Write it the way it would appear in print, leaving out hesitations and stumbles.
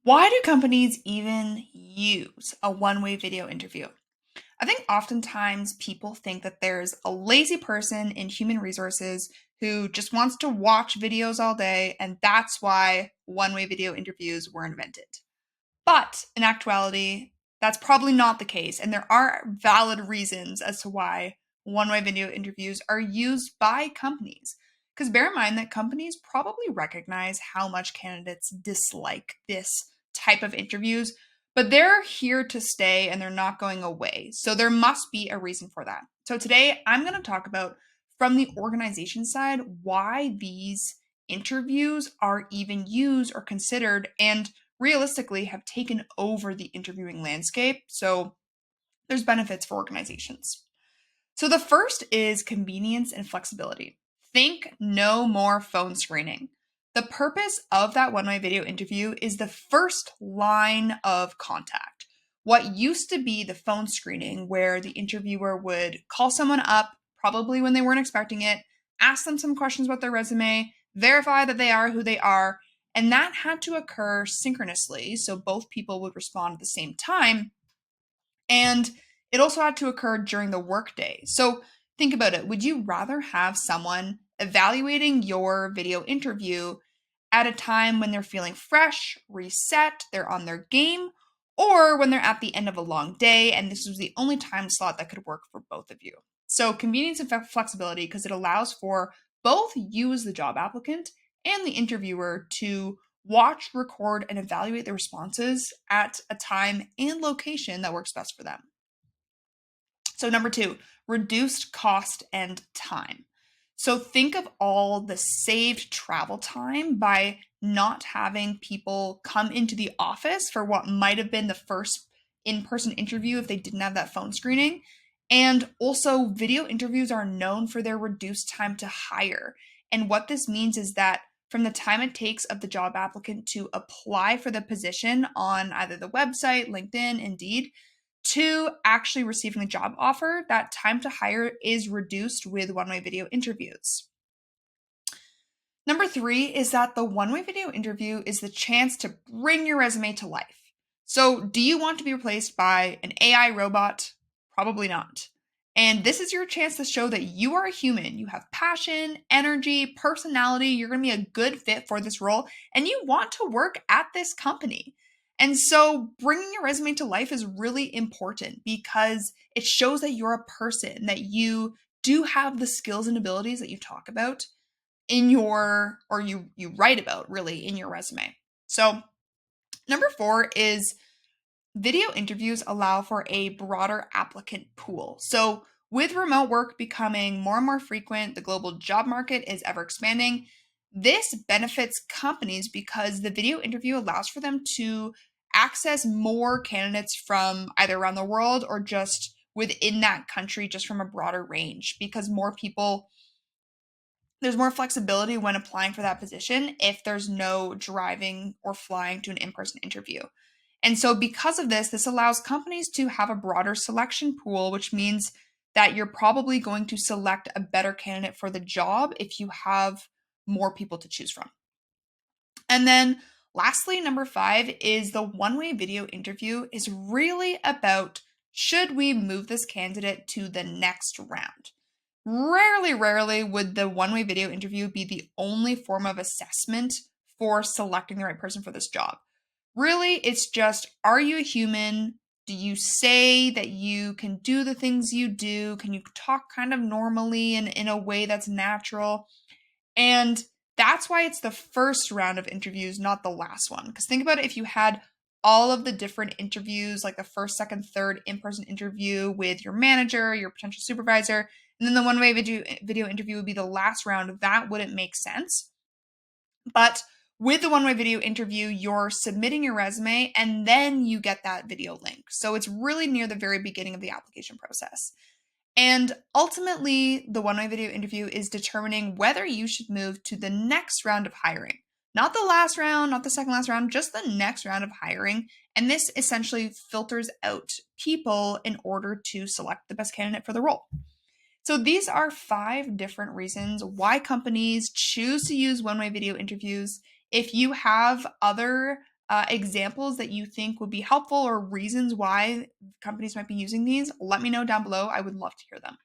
Why do companies even use a one-way video interview? I think oftentimes people think that there's a lazy person in human resources who just wants to watch videos all day, and that's why one-way video interviews were invented. But in actuality, that's probably not the case, and there are valid reasons as to why one-way video interviews are used by companies. Because bear in mind that companies probably recognize how much candidates dislike this type of interviews, but they're here to stay and they're not going away. So there must be a reason for that. So today I'm going to talk about, from the organization side, why these interviews are even used or considered, and realistically have taken over the interviewing landscape. So there's benefits for organizations. So the first is convenience and flexibility. Think no more phone screening. The purpose of that one-way video interview is the first line of contact. What used to be the phone screening, where the interviewer would call someone up, probably when they weren't expecting it, ask them some questions about their resume, verify that they are who they are, and that had to occur synchronously, so both people would respond at the same time. And it also had to occur during the workday. So think about it. Would you rather have someone evaluating your video interview at a time when they're feeling fresh, reset, they're on their game, or when they're at the end of a long day and this was the only time slot that could work for both of you? So convenience and flexibility, because it allows for both you as the job applicant and the interviewer to watch, record, and evaluate the responses at a time and location that works best for them. So number two, reduced cost and time. So think of all the saved travel time by not having people come into the office for what might have been the first in-person interview if they didn't have that phone screening. And also, video interviews are known for their reduced time to hire. And what this means is that from the time it takes of the job applicant to apply for the position on either the website, LinkedIn, Indeed, to actually receiving the job offer, that time to hire is reduced with one-way video interviews. Number three is that the one-way video interview is the chance to bring your resume to life. So do you want to be replaced by an AI robot? Probably not. And this is your chance to show that you are a human. You have passion, energy, personality. You're going to be a good fit for this role, and you want to work at this company. And so bringing your resume to life is really important because it shows that you're a person, that you do have the skills and abilities that you talk about in your, or you write about really in your resume. So number four is video interviews allow for a broader applicant pool. So with remote work becoming more and more frequent, the global job market is ever expanding. This benefits companies because the video interview allows for them to access more candidates from either around the world or just within that country, just from a broader range, because more people, there's more flexibility when applying for that position if there's no driving or flying to an in-person interview. And so because of this, this allows companies to have a broader selection pool, which means that you're probably going to select a better candidate for the job if you have more people to choose from. And then lastly, number five is the one-way video interview is really about, should we move this candidate to the next round? Rarely would the one-way video interview be the only form of assessment for selecting the right person for this job. Really, it's just, are you a human? Do you say that you can do the things you do? Can you talk kind of normally and in a way that's natural? And that's why it's the first round of interviews, not the last one. Because think about it, if you had all of the different interviews, like the first, second, third in-person interview with your manager, your potential supervisor, and then the one-way video interview would be the last round, that wouldn't make sense. But with the one-way video interview, you're submitting your resume and then you get that video link. So it's really near the very beginning of the application process. And ultimately, the one-way video interview is determining whether you should move to the next round of hiring. Not the last round, not the second last round, just the next round of hiring. And this essentially filters out people in order to select the best candidate for the role. So these are 5 different reasons why companies choose to use one-way video interviews. If you have other examples that you think would be helpful or reasons why companies might be using these, let me know down below. I would love to hear them.